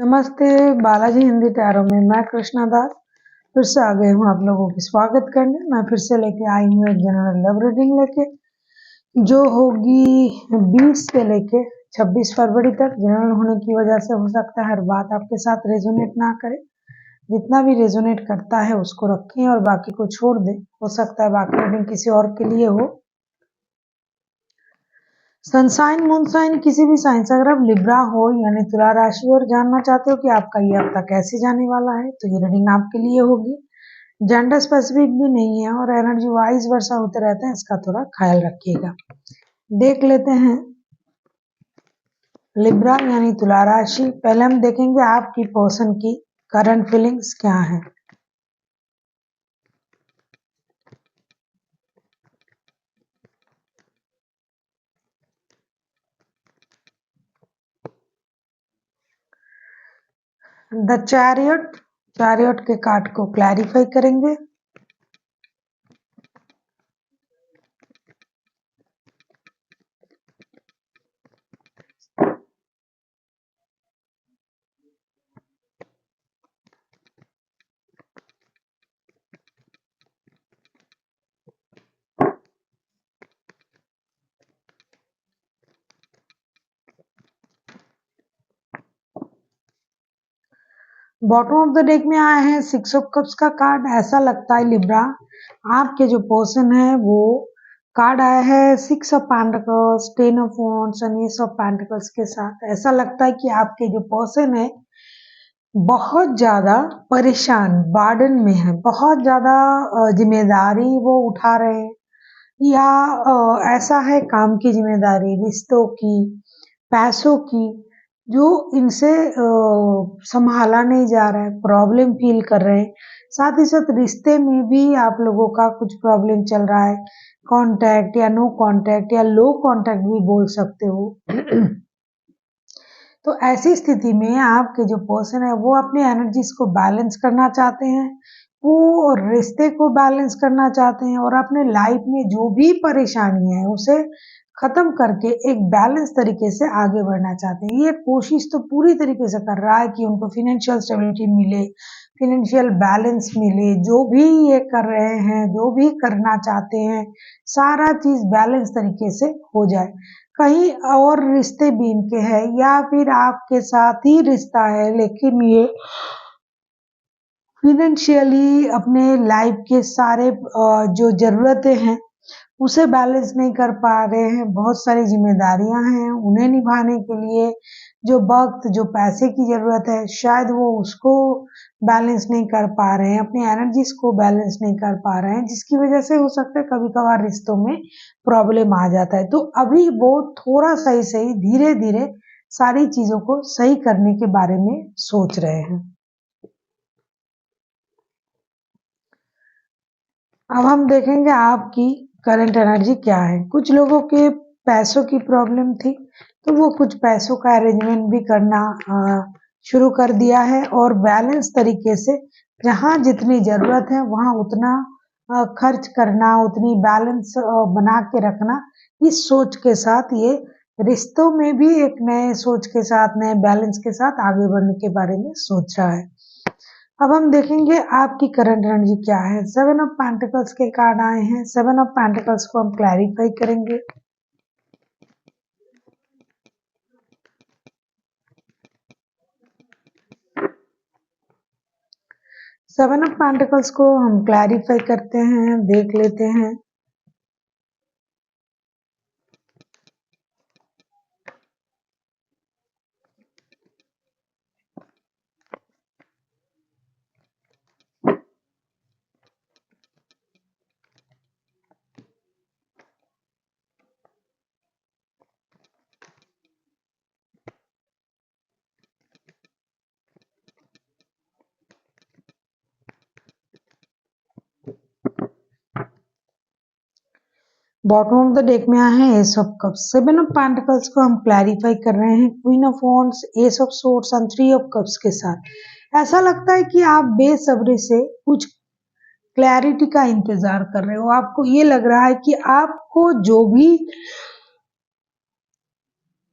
नमस्ते बालाजी हिंदी टैरो में मैं कृष्णा दास फिर से आ गई हूँ आप लोगों की स्वागत करने। मैं फिर से लेके आई हूँ एक जनरल लव रीडिंग लेके जो होगी 20 से लेके 26 फरवरी तक। जनरल होने की वजह से हो सकता है हर बात आपके साथ रेजोनेट ना करे, जितना भी रेजोनेट करता है उसको रखें और बाकी को छोड़ दें। हो सकता है बाकी रीडिंग किसी और के लिए हो। सनसाइन मूनसाइन किसी भी साइन से अगर आप लिब्रा हो यानी तुला राशि और जानना चाहते हो कि आपका ये हफ्ता कैसे जाने वाला है तो ये रीडिंग आपके लिए होगी। जेंडर स्पेसिफिक भी नहीं है और एनर्जी वाइज वर्षा होते रहते हैं, इसका थोड़ा ख्याल रखिएगा। देख लेते हैं लिब्रा यानी तुला राशि। पहले हम देखेंगे आपकी पर्सन की करंट फीलिंग्स क्या है। द चैरियट, चैरियट के कार्ड को क्लैरिफाई करेंगे। बॉटम ऑफ द डेक में आए हैं 6 ऑफ कप्स का कार्ड। ऐसा लगता है लिब्रा आपके जो पर्सन है वो कार्ड आया है 6 of pentacles, 10 of wands and S of pentacles के साथ। ऐसा लगता है कि आपके जो पर्सन है बहुत ज्यादा परेशान बार्डन में है, बहुत ज्यादा जिम्मेदारी वो उठा रहे हैं या ऐसा है काम की जिम्मेदारी, रिश्तों की, पैसों की, जो इनसे संभाला नहीं जा रहा है, प्रॉब्लम फील कर रहे हैं। साथ ही साथ रिश्ते में भी आप लोगों का कुछ प्रॉब्लम चल रहा है, कांटेक्ट या नो कांटेक्ट या लो कांटेक्ट भी बोल सकते हो। तो ऐसी स्थिति में आपके जो पर्सन है वो अपने एनर्जीज को बैलेंस करना चाहते हैं, वो रिश्ते को बैलेंस करना चाहते हैं और अपने लाइफ में जो भी परेशानी है उसे खत्म करके एक बैलेंस तरीके से आगे बढ़ना चाहते हैं। ये कोशिश तो पूरी तरीके से कर रहा है कि उनको फिनेंशियल स्टेबिलिटी मिले, फिनेंशियल बैलेंस मिले। जो भी ये कर रहे हैं, जो भी करना चाहते हैं, सारा चीज बैलेंस तरीके से हो जाए। कहीं और रिश्ते भी इनके हैं या फिर आपके साथ ही रिश्ता है लेकिन ये फिनेंशियली अपने लाइफ के सारे जो जरूरतें हैं उसे बैलेंस नहीं कर पा रहे हैं। बहुत सारी जिम्मेदारियां हैं, उन्हें निभाने के लिए जो वक्त, जो पैसे की जरूरत है शायद वो उसको बैलेंस नहीं कर पा रहे हैं, अपनी एनर्जीज को बैलेंस नहीं कर पा रहे हैं, जिसकी वजह से हो सकता है कभी कभार रिश्तों में प्रॉब्लम आ जाता है। तो अभी वो थोड़ा सही सही धीरे धीरे सारी चीजों को सही करने के बारे में सोच रहे हैं। अब हम देखेंगे आपकी करंट एनर्जी क्या है। कुछ लोगों के पैसों की प्रॉब्लम थी तो वो कुछ पैसों का अरेंजमेंट भी करना शुरू कर दिया है और बैलेंस तरीके से जहाँ जितनी जरूरत है वहाँ उतना खर्च करना, उतनी बैलेंस बना के रखना, इस सोच के साथ ये रिश्तों में भी एक नए सोच के साथ, नए बैलेंस के साथ आगे बढ़ने के बारे में सोच रहा है। अब हम देखेंगे आपकी करंट एनर्जी क्या है। 7 ऑफ पेंटिकल्स के कार्ड आए हैं। 7 ऑफ पेंटिकल्स को हम क्लैरिफाई करेंगे। सेवन ऑफ पेंटिकल्स को हम क्लैरिफाई करते हैं, देख लेते हैं। बॉटम ऑफ द डेक में आए हैं S of cups. 7 of pentacles को हम क्लैरिफाई कर रहे हैं queen of wands, S of swords and 3 of cups के साथ। ऐसा लगता है कि आप बेसब्री से कुछ क्लैरिटी का इंतजार कर रहे हो। आपको ये लग रहा है कि आपको जो भी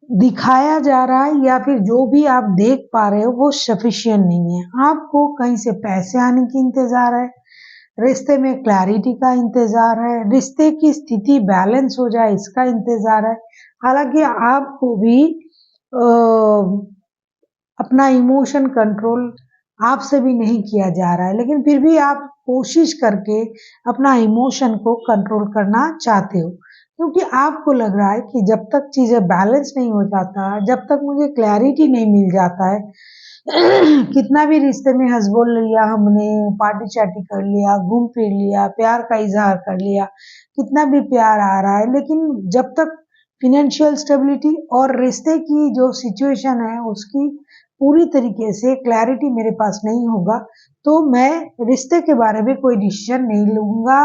दिखाया जा रहा है या फिर जो भी आप देख पा रहे हो वो सफिशिएंट नहीं है। आपको कहीं से पैसे आने की इंतजार है, रिश्ते में क्लैरिटी का इंतजार है, रिश्ते की स्थिति बैलेंस हो जाए इसका इंतजार है। हालांकि आपको भी अपना इमोशन कंट्रोल आपसे भी नहीं किया जा रहा है, लेकिन फिर भी आप कोशिश करके अपना इमोशन को कंट्रोल करना चाहते हो, क्योंकि आपको लग रहा है कि जब तक चीजें बैलेंस नहीं हो जाता, जब तक मुझे क्लैरिटी नहीं मिल जाता है, कितना भी रिश्ते में हंस बोल लिया हमने, पार्टी चाटी कर लिया, घूम फिर लिया, प्यार का इजहार कर लिया, कितना भी प्यार आ रहा है, लेकिन जब तक फिनेंशियल स्टेबिलिटी और रिश्ते की जो सिचुएशन है उसकी पूरी तरीके से क्लैरिटी मेरे पास नहीं होगा, तो मैं रिश्ते के बारे में कोई डिसीजन नहीं लूंगा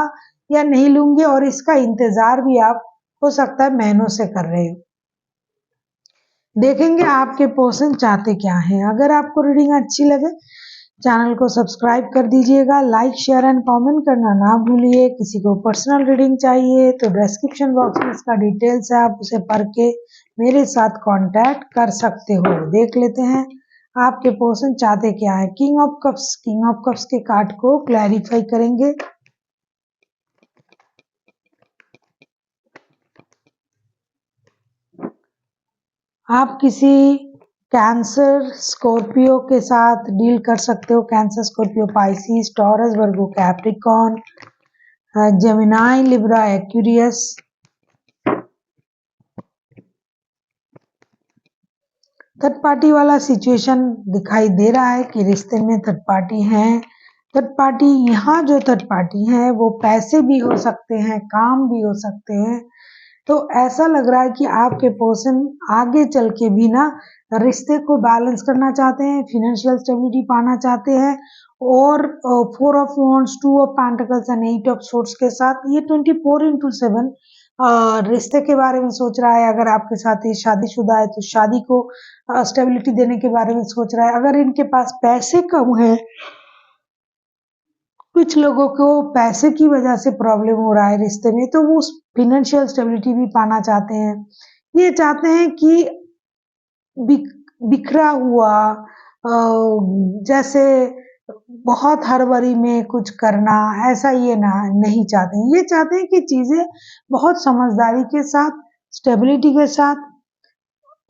या नहीं लूंगी, और इसका इंतजार भी आप हो सकता है महीनों से कर रहे हो। देखेंगे आपके पर्सन चाहते क्या हैं। अगर आपको रीडिंग अच्छी लगे चैनल को सब्सक्राइब कर दीजिएगा, लाइक शेयर एंड कमेंट करना ना भूलिए। किसी को पर्सनल रीडिंग चाहिए तो डिस्क्रिप्शन बॉक्स में इसका डिटेल्स है, आप उसे पढ़ के मेरे साथ कांटेक्ट कर सकते हो। देख लेते हैं आपके पर्सन चाहते क्या है। King of cups, king of cups के कार्ड को क्लैरिफाई करेंगे। आप किसी कैंसर स्कॉर्पियो के साथ डील कर सकते हो। Cancer, Scorpio, Pisces, Taurus, Virgo, Capricorn, Gemini, Libra, Aquarius. Third party वाला सिचुएशन दिखाई दे रहा है कि रिश्ते में थर्ड पार्टी है। थर्ड पार्टी, यहाँ जो थर्ड पार्टी है वो पैसे भी हो सकते हैं, काम भी हो सकते हैं। तो ऐसा लग रहा है कि आपके पर्सन आगे चल के भी ना रिश्ते को बैलेंस करना चाहते हैं, फिनेंशियल स्टेबिलिटी पाना चाहते हैं, और 4 of wands, 2 of pentacles and 8 of swords के साथ ये 24/7 रिश्ते के बारे में सोच रहा है। अगर आपके साथ ये शादीशुदा है तो शादी को स्टेबिलिटी देने के बारे में सोच रहा है। अगर इनके पास पैसे कम है, कुछ लोगों को पैसे की वजह से प्रॉब्लम हो रहा है रिश्ते में, तो वो फिनेंशियल स्टेबिलिटी भी पाना चाहते हैं। ये चाहते हैं कि बिखरा हुआ, जैसे बहुत हड़बड़ी में कुछ करना, ऐसा ये ना नहीं चाहते। ये चाहते हैं कि चीजें बहुत समझदारी के साथ, स्टेबिलिटी के साथ,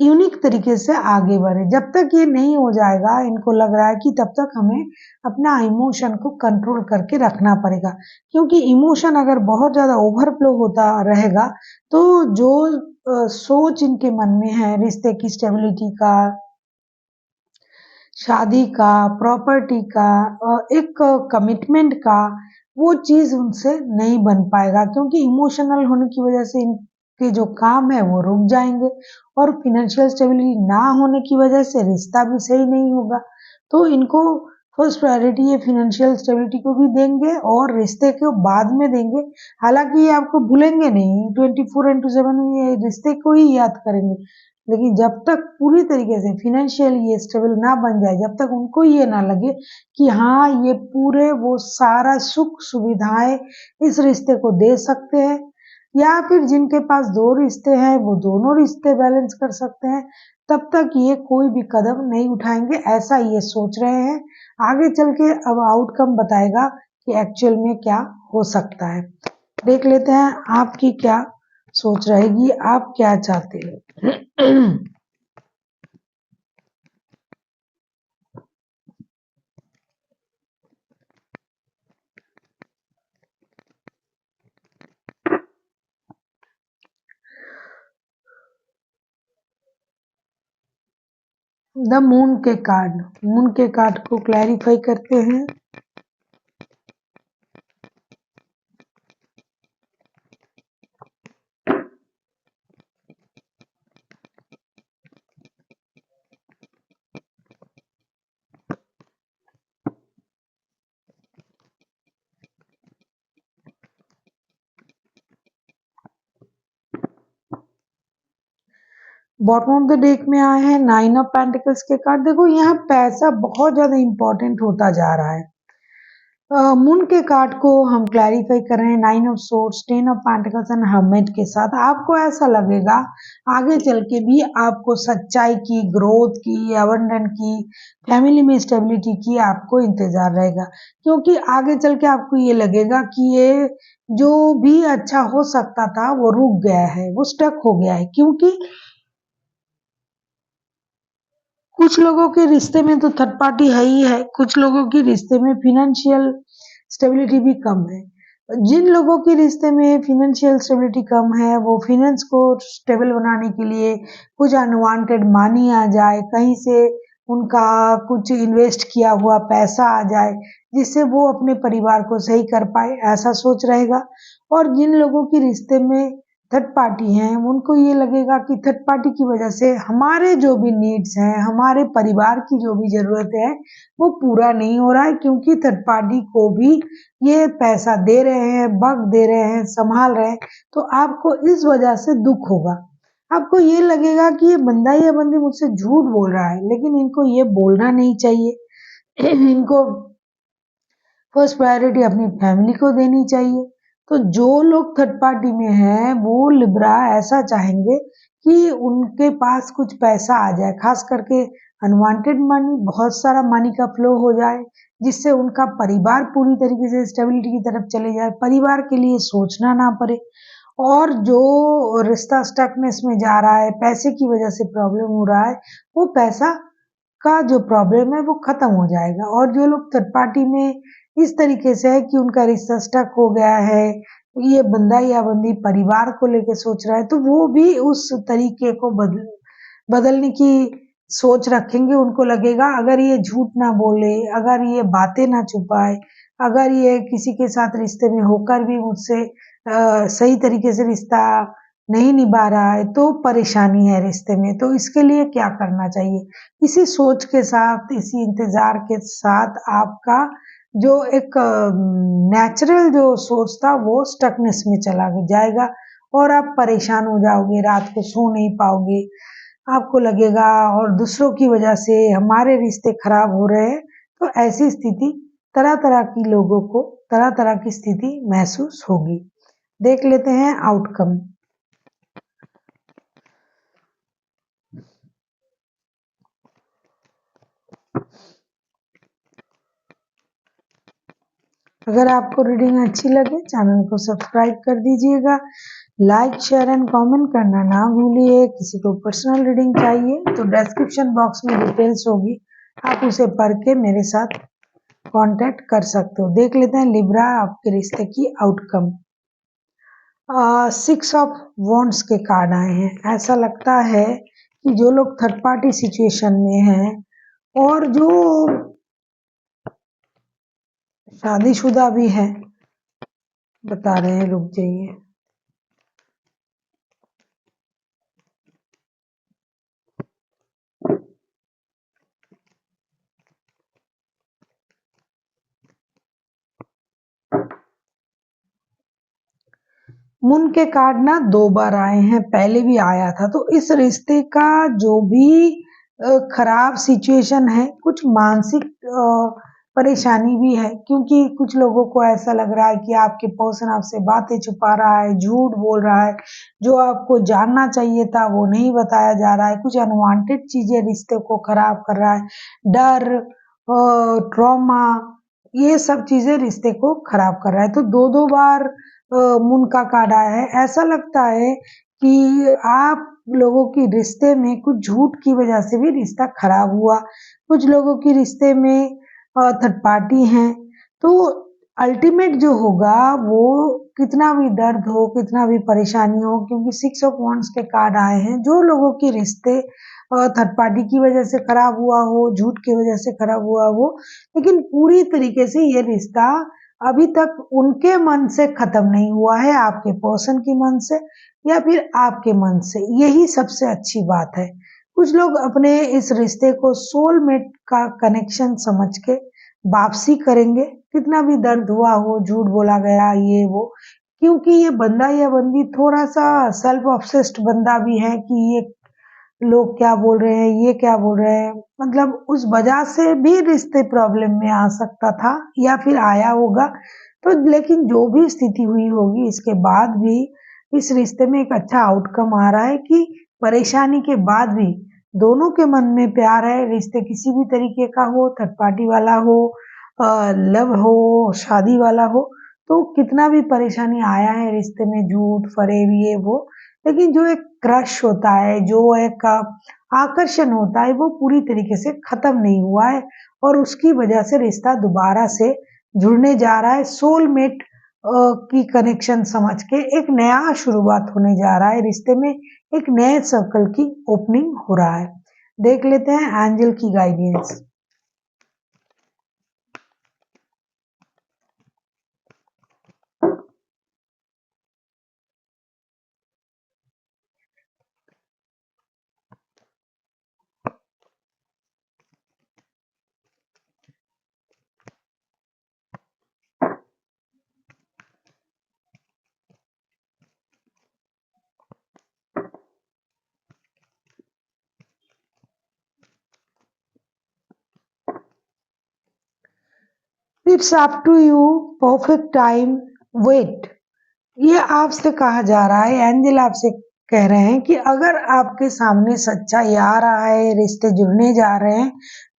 यूनिक तरीके से आगे बढ़े। जब तक ये नहीं हो जाएगा, इनको लग रहा है कि तब तक हमें अपना इमोशन को कंट्रोल करके रखना पड़ेगा, क्योंकि इमोशन अगर बहुत ज्यादा ओवरफ्लो होता रहेगा तो जो सोच इनके मन में है रिश्ते की स्टेबिलिटी का, शादी का, प्रॉपर्टी का, एक कमिटमेंट का, वो चीज उनसे नहीं बन पाएगा, क्योंकि इमोशनल होने की वजह से इनके जो काम है वो रुक जाएंगे, और फिनेंशियल स्टेबिलिटी ना होने की वजह से रिश्ता भी सही नहीं होगा। तो इनको फर्स्ट प्रायोरिटी ये फिनेंशियल स्टेबिलिटी को भी देंगे और रिश्ते को बाद में देंगे। हालांकि ये आपको भूलेंगे नहीं, 24/7 ये रिश्ते को ही याद करेंगे, लेकिन जब तक पूरी तरीके से फिनेंशियल ये स्टेबल ना बन जाए, जब तक उनको ये ना लगे कि हाँ ये पूरे वो सारा सुख सुविधाएं इस रिश्ते को दे सकते हैं, या फिर जिनके पास 2 रिश्ते हैं वो दोनों रिश्ते बैलेंस कर सकते हैं, तब तक ये कोई भी कदम नहीं उठाएंगे, ऐसा ये सोच रहे हैं। आगे चल के अब आउटकम बताएगा कि एक्चुअल में क्या हो सकता है। देख लेते हैं आपकी क्या सोच रहेगी, आप क्या चाहते हो। द मून के कार्ड को क्लैरिफाई करते हैं। बॉटम ऑफ द डेक में आए हैं 9 ऑफ पेंटिकल्स के कार्ड। देखो यहाँ पैसा बहुत ज्यादा इंपॉर्टेंट होता जा रहा है। मून के कार्ड को हम क्लैरिफाई कर रहे हैं 9 of swords, 10 of pentacles and hermit के साथ। आपको ऐसा लगेगा आगे चल के भी आपको सच्चाई की, ग्रोथ की, अबंडेंट की, फैमिली में स्टेबिलिटी की आपको इंतजार रहेगा, क्योंकि आगे चल के आपको ये लगेगा कि ये जो भी अच्छा हो सकता था वो रुक गया है, वो स्टक हो गया है, क्योंकि कुछ लोगों के रिश्ते में तो थर्ड पार्टी है ही है, कुछ लोगों के रिश्ते में फिनेंशियल स्टेबिलिटी भी कम है। जिन लोगों के रिश्ते में फिनेंशियल स्टेबिलिटी कम है, वो फिनेंस को स्टेबल बनाने के लिए कुछ अनवांटेड मनी आ जाए, कहीं से उनका कुछ इन्वेस्ट किया हुआ पैसा आ जाए, जिससे वो अपने परिवार को सही कर पाए, ऐसा सोच रहेगा। और जिन लोगों के रिश्ते में थर्ड पार्टी हैं, उनको ये लगेगा कि थर्ड पार्टी की वजह से हमारे जो भी नीड्स हैं, हमारे परिवार की जो भी ज़रूरत है, वो पूरा नहीं हो रहा है, क्योंकि थर्ड पार्टी को भी ये पैसा दे रहे हैं, वक़्त दे रहे हैं, संभाल रहे हैं, तो आपको इस वजह से दुःख होगा। आपको ये लगेगा कि ये बंदा या बंदी मुझसे झूठ बोल रहा है, लेकिन इनको ये बोलना नहीं चाहिए। इनको फर्स्ट प्रायोरिटी अपनी फैमिली को देनी चाहिए। तो जो लोग थर्ड पार्टी में हैं, वो लिब्रा ऐसा चाहेंगे कि उनके पास कुछ पैसा आ जाए, खास करके अनवांटेड मनी, बहुत सारा मनी का फ्लो हो जाए, जिससे उनका परिवार पूरी तरीके से स्टेबिलिटी की तरफ चले जाए, परिवार के लिए सोचना ना पड़े। और जो रिश्ता स्टकनेस में जा रहा है, पैसे की वजह से प्रॉब्लम हो रहा है, वो पैसा का जो प्रॉब्लम है वो खत्म हो जाएगा। और जो लोग थर्ड पार्टी में इस तरीके से है कि उनका रिश्ता स्टक हो गया है, ये बंदा या बंदी परिवार को लेके सोच रहा है, तो वो भी उस तरीके को बदलने की सोच रखेंगे। उनको लगेगा अगर ये झूठ ना बोले, अगर ये बातें ना छुपाए, अगर ये किसी के साथ रिश्ते में होकर भी मुझसे सही तरीके से रिश्ता नहीं निभा रहा है, तो परेशानी है रिश्ते में, तो इसके लिए क्या करना चाहिए? इसी सोच के साथ, इसी इंतज़ार के साथ आपका जो एक नेचुरल जो सोच था वो स्टकनेस में चला जाएगा, और आप परेशान हो जाओगे, रात को सो नहीं पाओगे। आपको लगेगा और दूसरों की वजह से हमारे रिश्ते खराब हो रहे हैं, तो ऐसी स्थिति तरह-तरह की लोगों को तरह-तरह की स्थिति महसूस होगी। देख लेते हैं आउटकम। अगर आपको रीडिंग अच्छी लगे, चैनल को सब्सक्राइब कर दीजिएगा, लाइक, शेयर एंड कमेंट करना ना भूलिए। किसी को पर्सनल रीडिंग चाहिए तो डिस्क्रिप्शन बॉक्स में डिटेल्स होगी, आप उसे पढ़ के मेरे साथ कांटेक्ट कर सकते हो। देख लेते हैं लिब्रा आपके रिश्ते की आउटकम। 6 ऑफ वॉन्ड्स के कार्ड आए हैं। ऐसा लगता है कि जो लोग थर्ड पार्टी सिचुएशन में हैं और जो शादीशुदा भी हैं, बता रहे हैं, रुक जाइए। मून के कार्ड ना 2 बार आए हैं, पहले भी आया था। तो इस रिश्ते का जो भी खराब सिचुएशन है, कुछ मानसिक परेशानी भी है, क्योंकि कुछ लोगों को ऐसा लग रहा है कि आपके पर्सन आपसे बातें छुपा रहा है, झूठ बोल रहा है, जो आपको जानना चाहिए था वो नहीं बताया जा रहा है, कुछ अनवांटेड चीजें रिश्ते को खराब कर रहा है, डर, ट्रॉमा, ये सब चीजें रिश्ते को खराब कर रहा है। तो 2-2 बार मून का कार्ड आया है। ऐसा लगता है कि आप लोगों की रिश्ते में कुछ झूठ की वजह से भी रिश्ता खराब हुआ। कुछ लोगों की रिश्ते में थर्ड पार्टी हैं, तो अल्टीमेट जो होगा वो कितना भी दर्द हो, कितना भी परेशानी हो, क्योंकि 6 ऑफ वॉन्ड्स के कार्ड आए हैं, जो लोगों के रिश्ते थर्ड पार्टी की वजह से खराब हुआ हो, झूठ की वजह से खराब हुआ हो, लेकिन पूरी तरीके से ये रिश्ता अभी तक उनके मन से खत्म नहीं हुआ है, आपके पर्सन के मन से या फिर आपके मन से। यही सबसे अच्छी बात है। कुछ लोग अपने इस रिश्ते को सोलमेट का कनेक्शन समझ के वापसी करेंगे, कितना भी दर्द हुआ हो, झूठ बोला गया, ये वो, क्योंकि ये बंदा या बंदी थोड़ा सा सेल्फ ऑब्सेस्ड बंदा भी है कि ये लोग क्या बोल रहे हैं, ये क्या बोल रहे हैं, मतलब उस वजह से भी रिश्ते प्रॉब्लम में आ सकता था या फिर आया होगा। तो लेकिन जो भी स्थिति हुई होगी, इसके बाद भी इस रिश्ते में एक अच्छा आउटकम आ रहा है कि परेशानी के बाद भी दोनों के मन में प्यार है। रिश्ते किसी भी तरीके का हो, थर्ड पार्टी वाला हो, लव हो, शादी वाला हो, तो कितना भी परेशानी आया है रिश्ते में, झूठ फरेब ये वो, लेकिन जो एक क्रश होता है, जो एक आकर्षण होता है, वो पूरी तरीके से खत्म नहीं हुआ है और उसकी वजह से रिश्ता दोबारा से जुड़ने जा रहा है। सोलमेट की कनेक्शन समझ के एक नया शुरुआत होने जा रहा है रिश्ते में, एक नए सर्कल की ओपनिंग हो रहा है। देख लेते हैं एंजल की guidance. It's up to you, perfect time, wait. ये आपसे कहा जा रहा है, एंजल आपसे कह रहे हैं कि अगर आपके सामने सच्चाई आ रहा है, रिश्ते जुड़ने जा रहे हैं,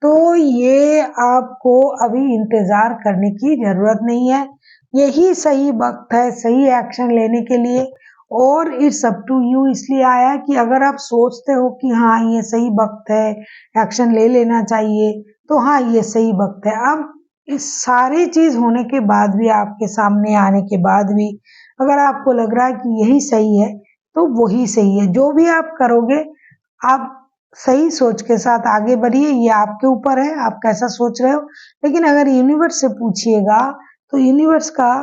तो ये आपको अभी इंतजार करने की जरूरत नहीं है। यही सही वक्त है सही एक्शन लेने के लिए। और इट्स अप टू यू इसलिए आया है कि अगर आप सोचते हो कि हाँ ये सही वक्त है, एक्शन ले लेना चाहिए, तो हाँ ये सही वक्त है। अब इस सारी चीज होने के बाद भी, आपके सामने आने के बाद भी, अगर आपको लग रहा है कि यही सही है, तो वही सही है। जो भी आप करोगे, आप सही सोच के साथ आगे बढ़िए, ये आपके ऊपर है, आप कैसा सोच रहे हो। लेकिन अगर यूनिवर्स से पूछिएगा, तो यूनिवर्स का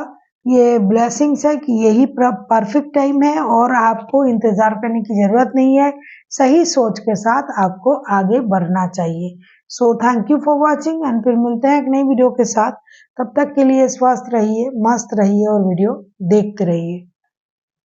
ये ब्लेसिंग्स है कि यही परफेक्ट टाइम है और आपको इंतजार करने की जरूरत नहीं है। सही सोच के साथ आपको आगे बढ़ना चाहिए। So thank you for watching and फिर मिलते हैं एक नई वीडियो के साथ। तब तक के लिए स्वस्थ रहिए, मस्त रहिए और वीडियो देखते रहिए।